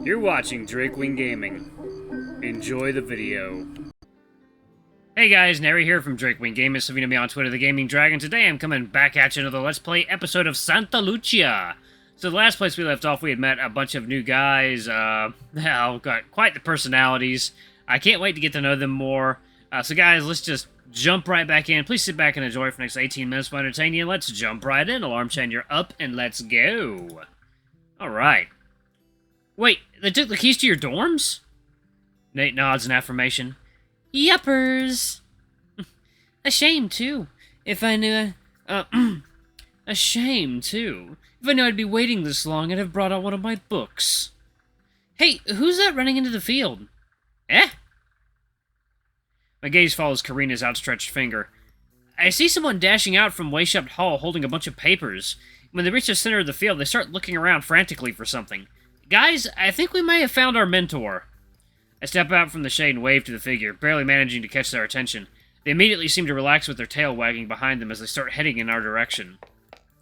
You're watching Drakewing Gaming. Enjoy the video. Hey guys, Neri here from Drakewing Gaming. So if you know me on Twitter, the Gaming Dragon. Today I'm coming back at you another Let's Play episode of Santa Lucia. So the last place we left off, we had met a bunch of new guys. Got quite the personalities. I can't wait to get to know them more. So guys, let's just jump right back in. Please sit back and enjoy for the next 18 minutes to entertain you. Let's jump right in. Alarm chain, you're up, and let's go. Alright. Wait, they took the keys to your dorms? Nate nods in affirmation. Yuppers. A shame, too. If I knew... a shame, too. If I knew I'd be waiting this long, I'd have brought out one of my books. Hey, who's that running into the field? Eh? My gaze follows Karina's outstretched finger. I see someone dashing out from Wayshopt Hall holding a bunch of papers. When they reach the center of the field, they start looking around frantically for something. Guys, I think we may have found our mentor. I step out from the shade and wave to the figure, barely managing to catch their attention. They immediately seem to relax with their tail wagging behind them as they start heading in our direction.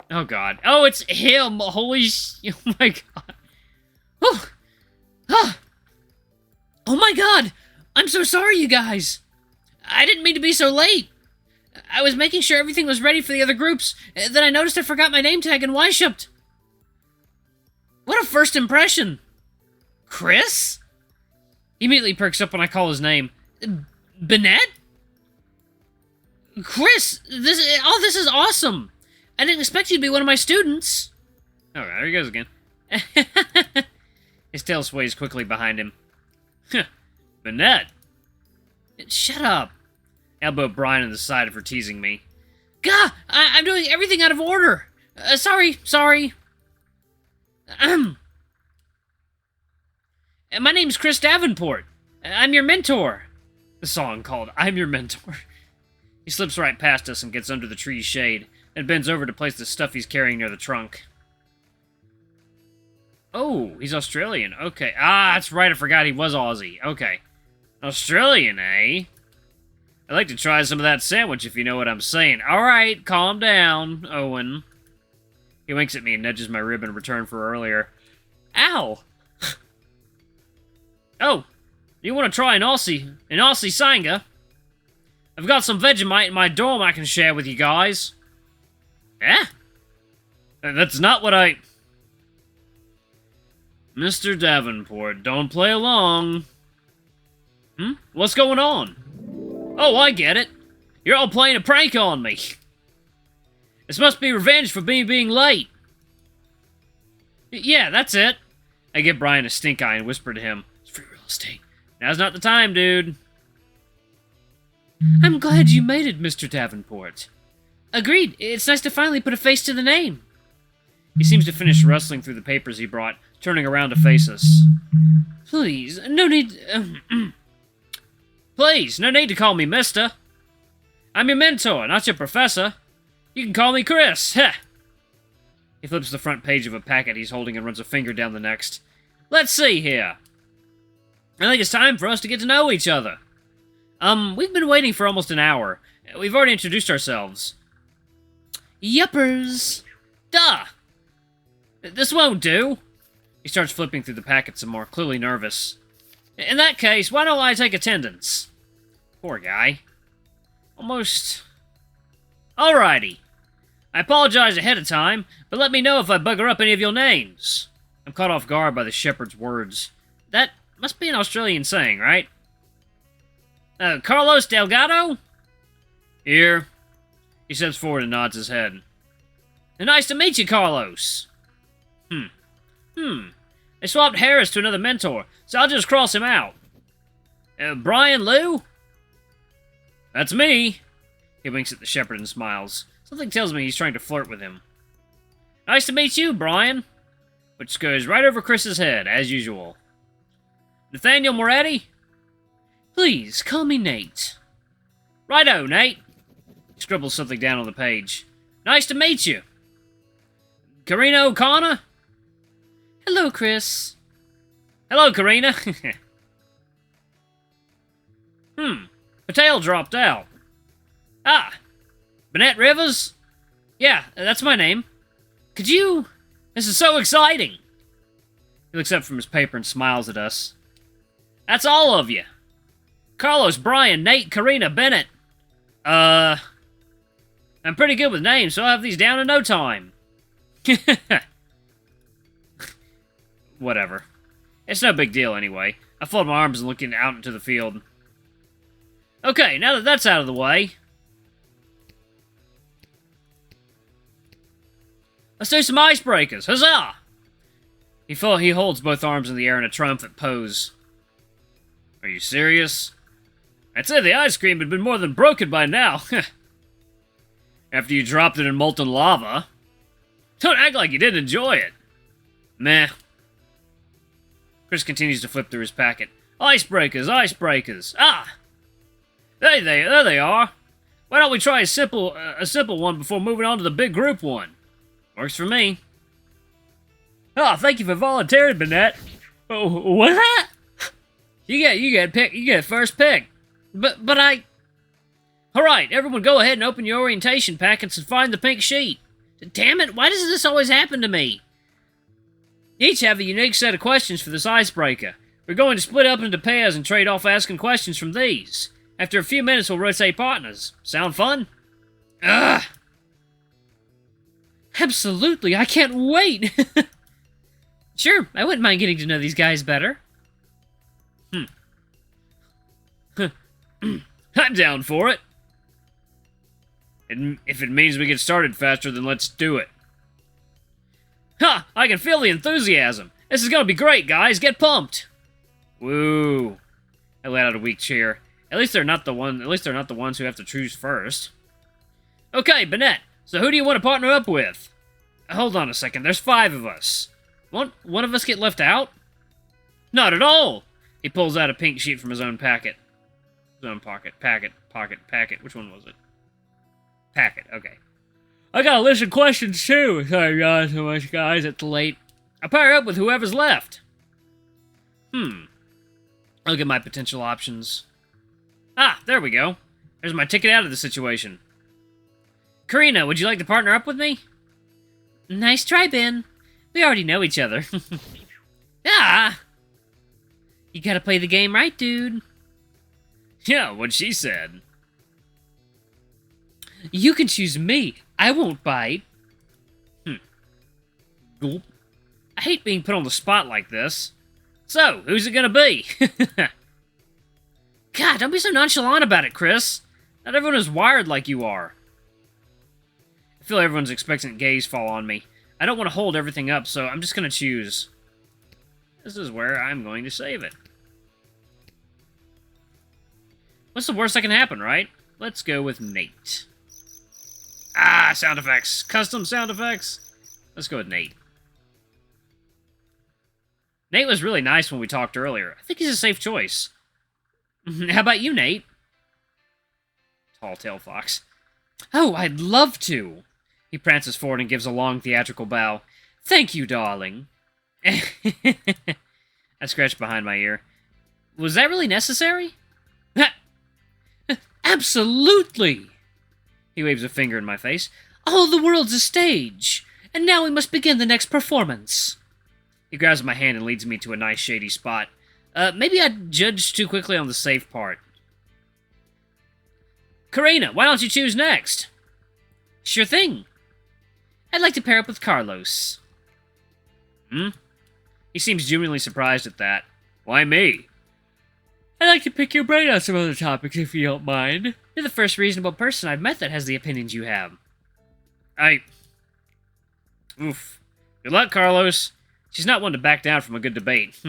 Oh god. Oh, it's him! Holy sh... Oh my god. Oh! Ah! Oh my god! I'm so sorry, you guys! I didn't mean to be so late! I was making sure everything was ready for the other groups, then I noticed I forgot my name tag in Weishaupt. What a first impression! Chris? He immediately perks up when I call his name. Bennett? Chris, this is awesome! I didn't expect you to be one of my students! Oh, there he goes again. His tail sways quickly behind him. Bennett! Shut up! Elbow Brian in the side for teasing me. Gah! I'm doing everything out of order! Sorry. My name's Chris Davenport. I'm your mentor. The song called I'm Your Mentor. He slips right past us and gets under the tree's shade, then bends over to place the stuff he's carrying near the trunk. Oh, he's Australian. Okay. Ah, that's right. I forgot he was Aussie. Okay. Australian, eh? I'd like to try some of that sandwich, if you know what I'm saying. Alright, calm down, Owen. He winks at me and nudges my rib in return for earlier. Ow! Oh, you want to try an Aussie Sanga? I've got some Vegemite in my dorm I can share with you guys. Eh? That's not what I... Mr. Davenport, don't play along. What's going on? Oh, I get it. You're all playing a prank on me. This must be revenge for me being late. Yeah, that's it. I give Brian a stink eye and whisper to him, it's free real estate. Now's not the time, dude. I'm glad you made it, Mr. Davenport. Agreed. It's nice to finally put a face to the name. He seems to finish rustling through the papers he brought, turning around to face us. Please, no need... Please, no need to call me mister. I'm your mentor, not your professor. You can call me Chris. Heh. He flips the front page of a packet he's holding and runs a finger down the next. Let's see here. I think it's time for us to get to know each other. We've been waiting for almost an hour. We've already introduced ourselves. Yuppers. Duh. This won't do. He starts flipping through the packet some more, clearly nervous. In that case, why don't I take attendance? Poor guy. Almost... Alrighty. I apologize ahead of time, but let me know if I bugger up any of your names. I'm caught off guard by the shepherd's words. That must be an Australian saying, right? Carlos Delgado? Here. He steps forward and nods his head. Nice to meet you, Carlos. They swapped Harris to another mentor, so I'll just cross him out. Brian Lou? That's me. He winks at the shepherd and smiles. Something tells me he's trying to flirt with him. Nice to meet you, Brian. Which goes right over Chris's head, as usual. Nathaniel Moretti? Please, call me Nate. Righto, Nate. He scribbles something down on the page. Nice to meet you. Karina O'Connor? Hello, Chris. Hello, Karina. Patel dropped out. Ah, Bennett Rivers? Yeah, that's my name. Could you... This is so exciting. He looks up from his paper and smiles at us. That's all of you. Carlos, Brian, Nate, Karina, Bennett. I'm pretty good with names, so I'll have these down in no time. Whatever. It's no big deal anyway. I fold my arms and look out into the field. Okay, now that that's out of the way, let's do some icebreakers. Huzzah! He holds both arms in the air in a triumphant pose. Are you serious? I'd say the ice cream had been more than broken by now. After you dropped it in molten lava. Don't act like you didn't enjoy it. Meh. Chris continues to flip through his packet. Icebreakers, icebreakers. Ah! There they are. Why don't we try a simple one before moving on to the big group one? Works for me. Oh, thank you for volunteering, Bennett. Oh, what's that? You get first pick. But I... Alright, everyone go ahead and open your orientation packets and find the pink sheet. Damn it, why does this always happen to me? You each have a unique set of questions for this icebreaker. We're going to split up into pairs and trade off asking questions from these. After a few minutes, we'll rotate partners. Sound fun? Ugh! Absolutely, I can't wait! Sure, I wouldn't mind getting to know these guys better. I'm down for it. And if it means we get started faster, then let's do it. Ha! I can feel the enthusiasm. This is gonna be great, guys. Get pumped. Woo! I let out a weak cheer. At least they're not the ones who have to choose first. Okay, Bennett. So who do you want to partner up with? Hold on a second. There's 5 of us. Won't one of us get left out? Not at all. He pulls out a pink sheet from his own packet. His own pocket. Packet. Which one was it? Packet. Okay. I got a list of questions too. Sorry, guys, so much, guys. It's late. I'll pair up with whoever's left. Look at my potential options. Ah, there we go. There's my ticket out of the situation. Karina, would you like to partner up with me? Nice try, Ben. We already know each other. Ah! You gotta play the game right, dude. Yeah, what she said. You can choose me. I won't bite. Gulp. I hate being put on the spot like this. So, who's it gonna be? God, don't be so nonchalant about it, Chris. Not everyone is wired like you are. I feel everyone's expectant gaze fall on me. I don't want to hold everything up, so I'm just gonna choose. This is where I'm going to save it. What's the worst that can happen, right? Let's go with Nate. Ah, sound effects. Custom sound effects. Let's go with Nate. Nate was really nice when we talked earlier. I think he's a safe choice. How about you, Nate? Tall tail fox. Oh, I'd love to. He prances forward and gives a long theatrical bow. Thank you, darling. I scratched behind my ear. Was that really necessary? Absolutely! He waves a finger in my face. All the world's a stage, and now we must begin the next performance. He grabs my hand and leads me to a nice shady spot. Maybe I judged too quickly on the safe part. Karina, why don't you choose next? Sure thing. I'd like to pair up with Carlos. He seems genuinely surprised at that. Why me? I'd like to pick your brain on some other topics, if you don't mind. You're the first reasonable person I've met that has the opinions you have. Oof. Good luck, Carlos. She's not one to back down from a good debate.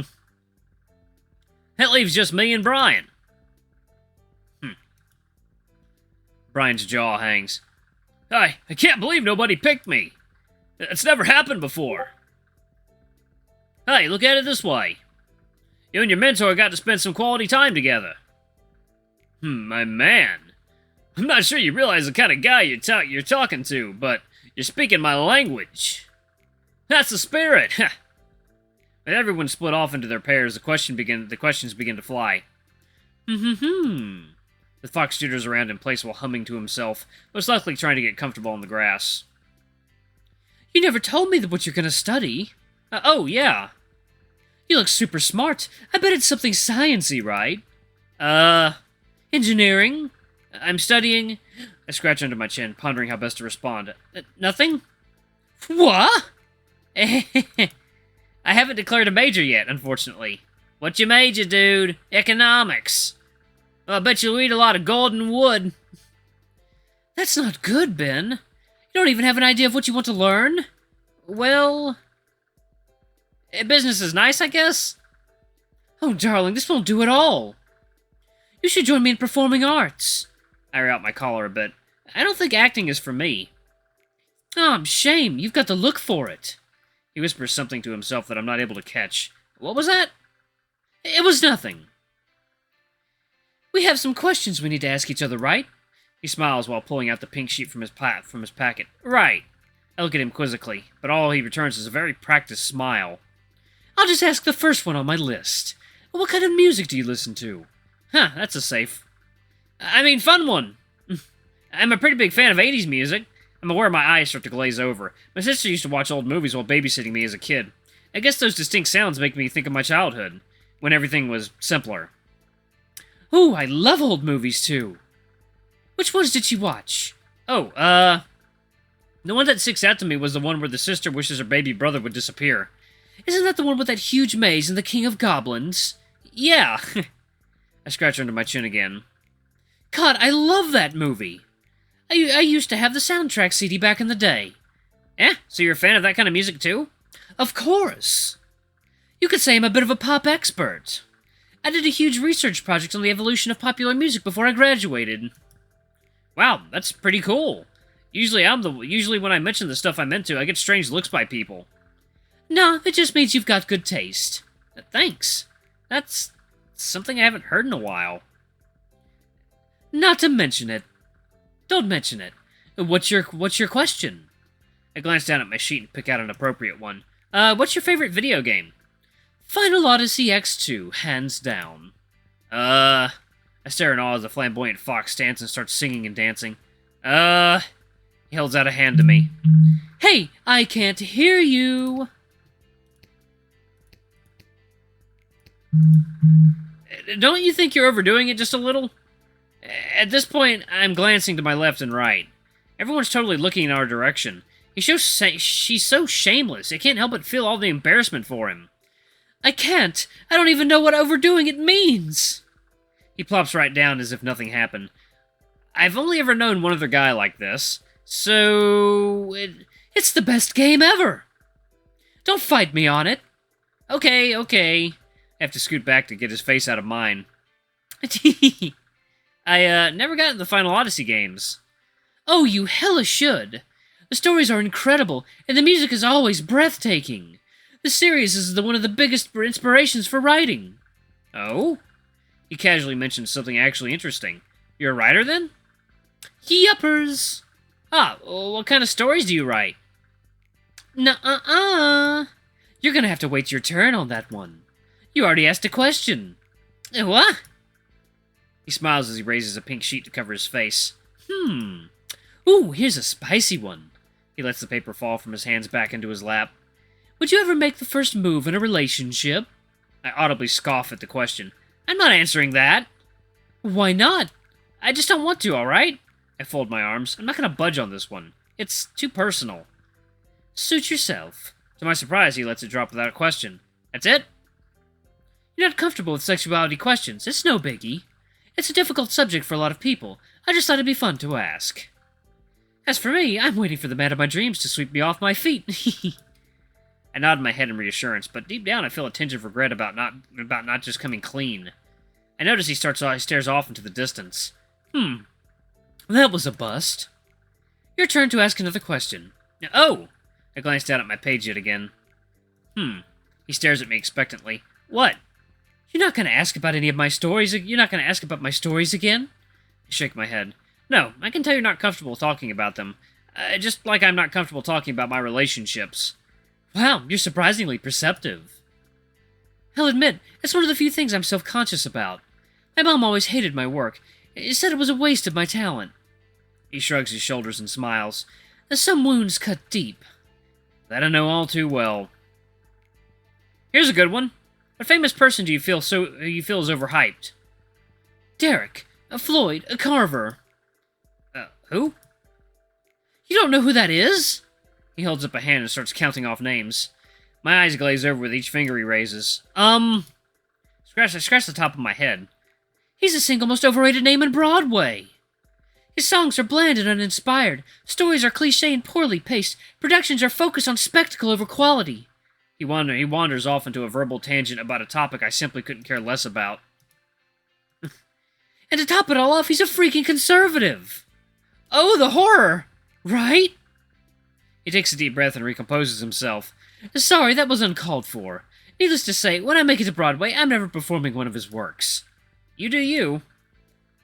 That leaves just me and Brian. Brian's jaw hangs. I can't believe nobody picked me. It's never happened before. Hey, look at it this way. You and your mentor got to spend some quality time together. My man. I'm not sure you realize the kind of guy you're talking to, but you're speaking my language. That's the spirit. When everyone split off into their pairs, the questions begin to fly. The fox jitters around in place while humming to himself, most likely trying to get comfortable on the grass. You never told me what you're going to study. Oh, yeah. You look super smart. I bet it's something sciencey, right? Engineering. I'm studying... I scratch under my chin, pondering how best to respond. Nothing? What? I haven't declared a major yet, unfortunately. What you major, dude? Economics. Well, I bet you'll eat a lot of golden wood. That's not good, Ben. You don't even have an idea of what you want to learn? Well... business is nice, I guess? Oh, darling, this won't do at all. You should join me in performing arts. I rear out my collar a bit. I don't think acting is for me. Oh, shame. You've got the look for it. He whispers something to himself that I'm not able to catch. What was that? It was nothing. We have some questions we need to ask each other, right? He smiles while pulling out the pink sheet from his packet. Right. I look at him quizzically, but all he returns is a very practiced smile. I'll just ask the first one on my list. What kind of music do you listen to? Huh, that's a safe. Fun one. I'm a pretty big fan of 80s music. I'm aware my eyes start to glaze over. My sister used to watch old movies while babysitting me as a kid. I guess those distinct sounds make me think of my childhood, when everything was simpler. Ooh, I love old movies too. Which ones did she watch? The one that sticks out to me was the one where the sister wishes her baby brother would disappear. Isn't that the one with that huge maze and the king of goblins? Yeah. I scratch under my chin again. God, I love that movie. I used to have the soundtrack CD back in the day. So you're a fan of that kind of music too? Of course. You could say I'm a bit of a pop expert. I did a huge research project on the evolution of popular music before I graduated. Wow, that's pretty cool. Usually when I mention the stuff I'm into, I get strange looks by people. No, it just means you've got good taste. Thanks. That's something I haven't heard in a while. Not to mention it. Don't mention it. What's your question? I glance down at my sheet and pick out an appropriate one. What's your favorite video game? Final Odyssey X2, hands down. I stare in awe as the flamboyant fox stands and starts singing and dancing. He holds out a hand to me. Hey, I can't hear you! Don't you think you're overdoing it just a little? At this point, I'm glancing to my left and right. Everyone's totally looking in our direction. She's so shameless, I can't help but feel all the embarrassment for him. I can't. I don't even know what overdoing it means. He plops right down as if nothing happened. I've only ever known one other guy like this, so... It's the best game ever! Don't fight me on it. Okay. I have to scoot back to get his face out of mine. I never got into the Final Odyssey games. Oh, you hella should. The stories are incredible, and the music is always breathtaking. The series is one of the biggest inspirations for writing. Oh? He casually mentioned something actually interesting. You're a writer, then? Yuppers. What kind of stories do you write? Nuh-uh-uh. You're gonna have to wait your turn on that one. You already asked a question. What? He smiles as he raises a pink sheet to cover his face. Ooh, here's a spicy one. He lets the paper fall from his hands back into his lap. Would you ever make the first move in a relationship? I audibly scoff at the question. I'm not answering that. Why not? I just don't want to, alright? I fold my arms. I'm not gonna budge on this one. It's too personal. Suit yourself. To my surprise, he lets it drop without a question. That's it? You're not comfortable with sexuality questions. It's no biggie. It's a difficult subject for a lot of people. I just thought it'd be fun to ask. As for me, I'm waiting for the man of my dreams to sweep me off my feet. I nod my head in reassurance, but deep down I feel a tinge of regret about not just coming clean. I notice he stares off into the distance. That was a bust. Your turn to ask another question. Oh! I glance down at my page yet again. He stares at me expectantly. What? You're not going to ask about any of my stories? You're not going to ask about my stories again? I shake my head. No, I can tell you're not comfortable talking about them. Just like I'm not comfortable talking about my relationships. Wow, you're surprisingly perceptive. I'll admit, it's one of the few things I'm self-conscious about. My mom always hated my work. Said it was a waste of my talent. He shrugs his shoulders and smiles. Some wounds cut deep. That I know all too well. Here's a good one. What famous person do you feel is overhyped? Derek, Floyd, Carver. Who? You don't know who that is? He holds up a hand and starts counting off names. My eyes glaze over with each finger he raises. I scratch the top of my head. He's the single most overrated name in Broadway. His songs are bland and uninspired. Stories are cliché and poorly paced. Productions are focused on spectacle over quality. He wanders off into a verbal tangent about a topic I simply couldn't care less about. And to top it all off, he's a freaking conservative. Oh, the horror! Right? He takes a deep breath and recomposes himself. Sorry, that was uncalled for. Needless to say, when I make it to Broadway, I'm never performing one of his works. You do you,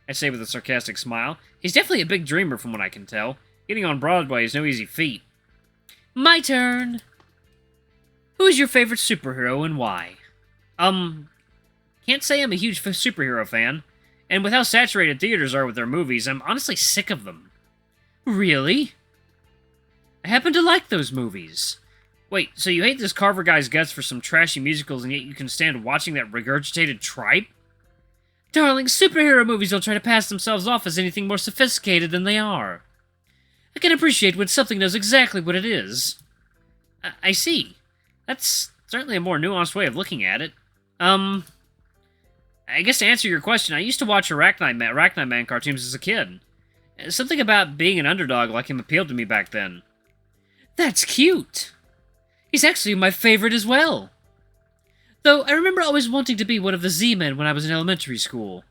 I say with a sarcastic smile. He's definitely a big dreamer from what I can tell. Getting on Broadway is no easy feat. My turn. Who is your favorite superhero and why? Can't say I'm a huge superhero fan. And with how saturated theaters are with their movies, I'm honestly sick of them. Really? I happen to like those movies. Wait, so you hate this Carver guy's guts for some trashy musicals, and yet you can stand watching that regurgitated tripe? Darling, superhero movies don't try to pass themselves off as anything more sophisticated than they are. I can appreciate when something knows exactly what it is. I see. That's certainly a more nuanced way of looking at it. I guess to answer your question, I used to watch Arachnid Man cartoons as a kid. Something about being an underdog like him appealed to me back then. That's cute! He's actually my favorite as well. Though, I remember always wanting to be one of the Z-Men when I was in elementary school.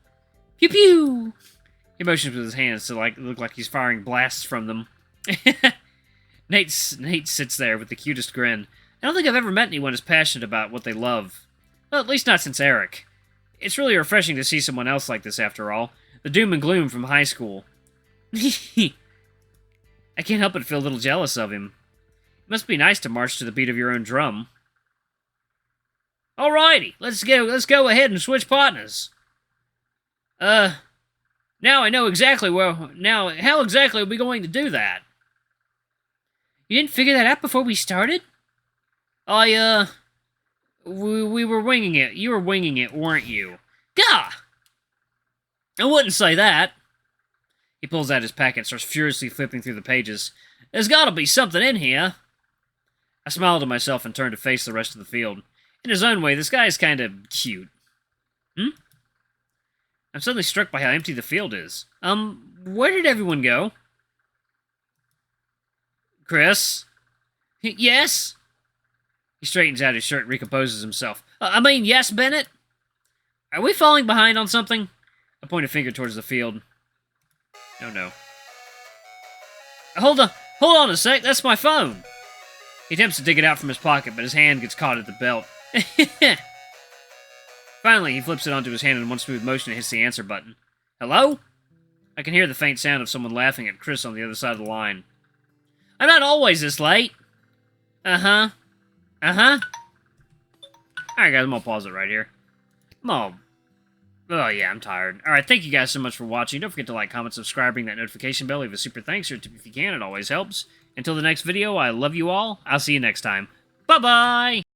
Pew pew! He motions with his hands to look like he's firing blasts from them. Nate sits there with the cutest grin. I don't think I've ever met anyone as passionate about what they love. Well, at least not since Eric. It's really refreshing to see someone else like this after all. The doom and gloom from high school. I can't help but feel a little jealous of him. It must be nice to march to the beat of your own drum. Alrighty, let's go ahead and switch partners. Now I know exactly how exactly are we going to do that? You didn't figure that out before we started? We were winging it. You were winging it, weren't you? Gah! I wouldn't say that. He pulls out his packet and starts furiously flipping through the pages. There's gotta be something in here. I smiled to myself and turned to face the rest of the field. In his own way, this guy is kind of cute. I'm suddenly struck by how empty the field is. Where did everyone go? Chris? Yes? He straightens out his shirt and recomposes himself. Yes, Bennett? Are we falling behind on something? I point a finger towards the field. Oh, no. Hold on a sec, that's my phone. He attempts to dig it out from his pocket, but his hand gets caught at the belt. Finally, he flips it onto his hand in one smooth motion and hits the answer button. Hello? I can hear the faint sound of someone laughing at Chris on the other side of the line. I'm not always this late. Uh-huh. Alright, guys, I'm gonna pause it right here. Oh, yeah, I'm tired. Alright, thank you guys so much for watching. Don't forget to like, comment, subscribe, ring that notification bell, leave a super thanks, or tip if you can, it always helps. Until the next video, I love you all. I'll see you next time. Bye-bye!